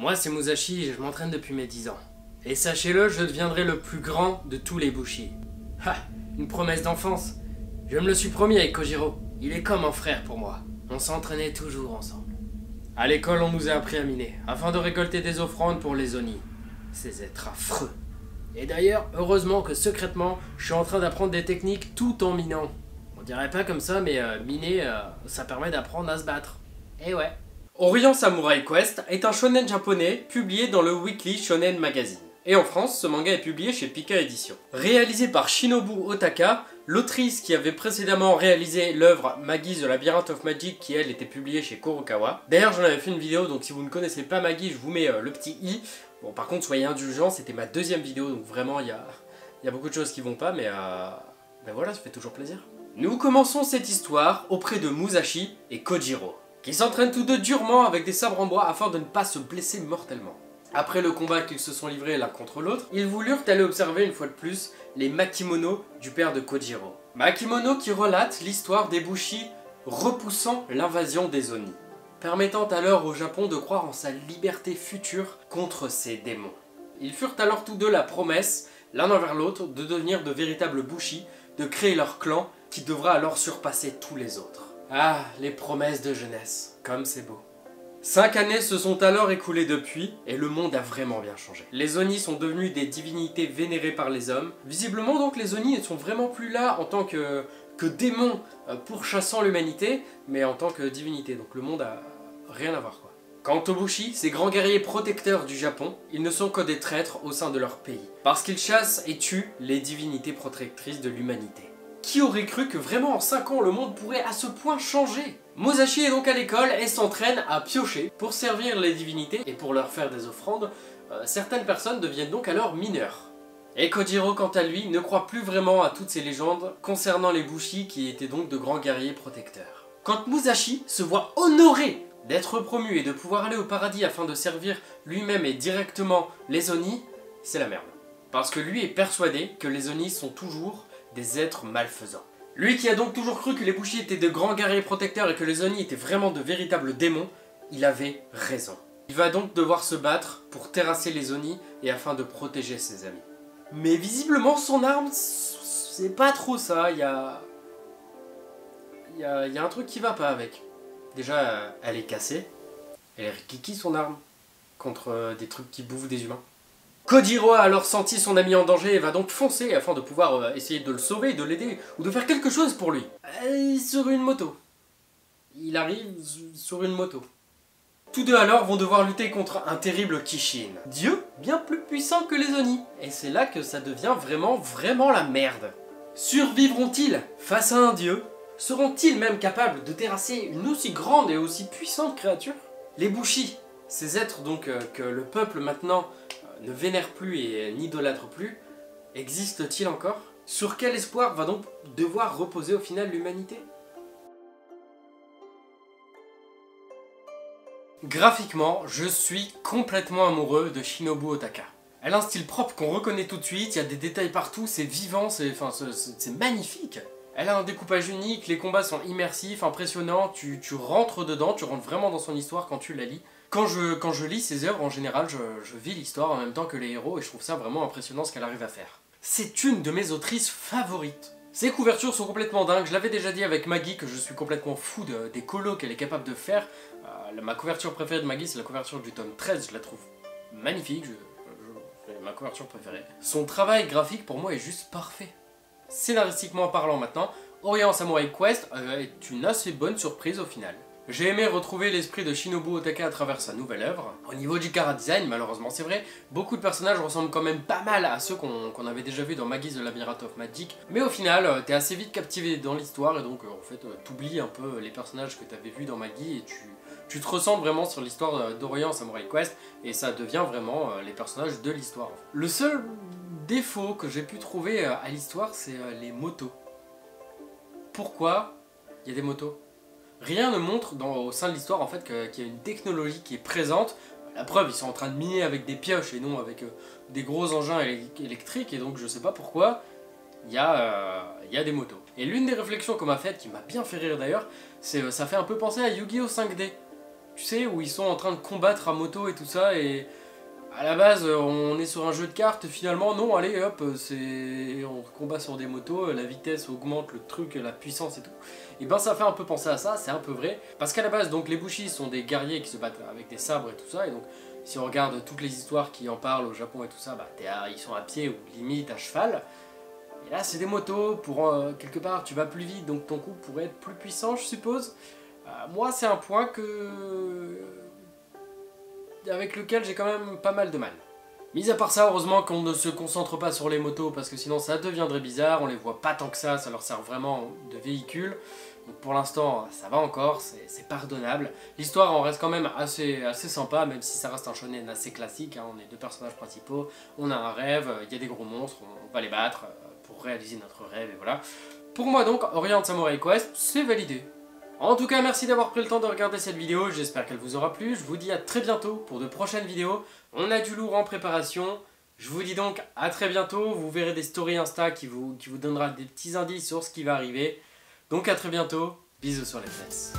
Moi c'est Musashi et je m'entraîne depuis mes 10 ans. Et sachez-le, je deviendrai le plus grand de tous les Bushi. Ha! Une promesse d'enfance. Je me le suis promis avec Kojiro. Il est comme un frère pour moi. On s'entraînait toujours ensemble. À l'école, on nous a appris à miner, afin de récolter des offrandes pour les Oni. Ces êtres affreux. Et d'ailleurs, heureusement que secrètement, je suis en train d'apprendre des techniques tout en minant. On dirait pas comme ça, mais miner, ça permet d'apprendre à se battre. Et ouais. Orient Samurai Quest est un shonen japonais publié dans le Weekly Shonen Magazine. Et en France, ce manga est publié chez Pika Éditions. Réalisé par Shinobu Otaka, l'autrice qui avait précédemment réalisé l'œuvre Maggie The Labyrinth of Magic qui elle était publiée chez Kurokawa. D'ailleurs j'en avais fait une vidéo, donc si vous ne connaissez pas Maggie, je vous mets le petit i. Bon par contre soyez indulgents, c'était ma deuxième vidéo, donc vraiment il y a beaucoup de choses qui vont pas, mais ben voilà, ça fait toujours plaisir. Nous commençons cette histoire auprès de Musashi et Kojiro, qui s'entraînent tous deux durement avec des sabres en bois afin de ne pas se blesser mortellement. Après le combat qu'ils se sont livrés l'un contre l'autre, ils voulurent aller observer une fois de plus les Makimono du père de Kojiro. Makimono qui relate l'histoire des Bushi repoussant l'invasion des Oni, permettant alors au Japon de croire en sa liberté future contre ces démons. Ils furent alors tous deux la promesse, l'un envers l'autre, de devenir de véritables Bushi, de créer leur clan qui devra alors surpasser tous les autres. Ah, les promesses de jeunesse, comme c'est beau. 5 années se sont alors écoulées depuis, et le monde a vraiment bien changé. Les Oni sont devenus des divinités vénérées par les hommes. Visiblement donc les Oni ne sont vraiment plus là en tant que démons pourchassant l'humanité, mais en tant que divinités. Donc le monde a rien à voir quoi. Quant aux Bushi, ces grands guerriers protecteurs du Japon, ils ne sont que des traîtres au sein de leur pays. Parce qu'ils chassent et tuent les divinités protectrices de l'humanité. Qui aurait cru que vraiment en 5 ans le monde pourrait à ce point changer? Musashi est donc à l'école et s'entraîne à piocher pour servir les divinités et pour leur faire des offrandes. Certaines personnes deviennent donc alors mineurs. Et Kojiro quant à lui ne croit plus vraiment à toutes ces légendes concernant les Bushi qui étaient donc de grands guerriers protecteurs. Quand Musashi se voit honoré d'être promu et de pouvoir aller au paradis afin de servir lui-même et directement les Oni, c'est la merde. Parce que lui est persuadé que les Oni sont toujours des êtres malfaisants. Lui qui a donc toujours cru que les Bushi étaient de grands guerriers protecteurs et que les Oni étaient vraiment de véritables démons, il avait raison. Il va donc devoir se battre pour terrasser les Oni et afin de protéger ses amis. Mais visiblement son arme, c'est pas trop ça, il y a un truc qui va pas avec. Déjà, elle est cassée, elle est rikiki son arme, contre des trucs qui bouffent des humains. Kojiro a alors senti son ami en danger et va donc foncer afin de pouvoir essayer de le sauver, de l'aider ou de faire quelque chose pour lui. Sur une moto. Il arrive sur une moto. Tous deux alors vont devoir lutter contre un terrible Kishin. Dieu bien plus puissant que les Oni. Et c'est là que ça devient vraiment la merde. Survivront-ils face à un dieu? Seront-ils même capables de terrasser une aussi grande et aussi puissante créature? Les Bushi, ces êtres donc que le peuple maintenant ne vénère plus et n'idolâtre plus, existe-t-il encore? Sur quel espoir va donc devoir reposer au final l'humanité? Graphiquement, je suis complètement amoureux de Shinobu Otaka. Elle a un style propre qu'on reconnaît tout de suite, il y a des détails partout, c'est vivant, c'est magnifique. Elle a un découpage unique, les combats sont immersifs, impressionnants, tu rentres dedans, tu rentres vraiment dans son histoire quand tu la lis. Quand je lis ses œuvres, en général, je vis l'histoire en même temps que les héros et je trouve ça vraiment impressionnant ce qu'elle arrive à faire. C'est une de mes autrices favorites. Ses couvertures sont complètement dingues, je l'avais déjà dit avec Maggie que je suis complètement fou des colos qu'elle est capable de faire. Ma couverture préférée de Maggie, c'est la couverture du tome 13, je la trouve magnifique, c'est ma couverture préférée. Son travail graphique pour moi est juste parfait. Scénaristiquement parlant maintenant, Orient Samurai Quest est une assez bonne surprise au final. J'ai aimé retrouver l'esprit de Shinobu Otaka à travers sa nouvelle œuvre. Au niveau du chara-design, malheureusement c'est vrai, beaucoup de personnages ressemblent quand même pas mal à ceux qu'on avait déjà vus dans Maggie The Labyrinth of Magic, mais au final, t'es assez vite captivé dans l'histoire et donc en fait, t'oublies un peu les personnages que t'avais vus dans Maggie et tu te ressens vraiment sur l'histoire d'Orient Samurai Quest et ça devient vraiment les personnages de l'histoire. Le seul défaut que j'ai pu trouver à l'histoire, c'est les motos. Pourquoi il y a des motos? Rien ne montre au sein de l'histoire en fait qu'il y a une technologie qui est présente. La preuve, ils sont en train de miner avec des pioches et non avec des gros engins électriques et donc je sais pas pourquoi il y a des motos. Et l'une des réflexions qu'on m'a faites, qui m'a bien fait rire d'ailleurs, c'est ça fait un peu penser à Yu-Gi-Oh 5D. tu sais, où ils sont en train de combattre à moto et tout ça, et à la base, on est sur un jeu de cartes, finalement, non, allez, hop, on combat sur des motos, la vitesse augmente, le truc, la puissance et tout. Et ben ça fait un peu penser à ça, c'est un peu vrai. Parce qu'à la base, donc les Bushi sont des guerriers qui se battent avec des sabres et tout ça, et donc si on regarde toutes les histoires qui en parlent au Japon et tout ça, bah ils sont à pied ou limite à cheval. Et là, c'est des motos, pour quelque part, tu vas plus vite, donc ton coup pourrait être plus puissant, je suppose. Moi, c'est un point avec lequel j'ai quand même pas mal de mal. Mis à part ça, heureusement qu'on ne se concentre pas sur les motos, parce que sinon ça deviendrait bizarre, on les voit pas tant que ça leur sert vraiment de véhicule. Donc pour l'instant, ça va encore, c'est pardonnable. L'histoire en reste quand même assez sympa, même si ça reste un shonen assez classique, hein. On est deux personnages principaux, on a un rêve, il y a des gros monstres, on va les battre pour réaliser notre rêve, et voilà. Pour moi donc, Orient Samurai Quest, c'est validé. En tout cas, merci d'avoir pris le temps de regarder cette vidéo, j'espère qu'elle vous aura plu. Je vous dis à très bientôt pour de prochaines vidéos. On a du lourd en préparation. Je vous dis donc à très bientôt. Vous verrez des stories Insta qui vous donnera des petits indices sur ce qui va arriver. Donc à très bientôt. Bisous sur les fesses.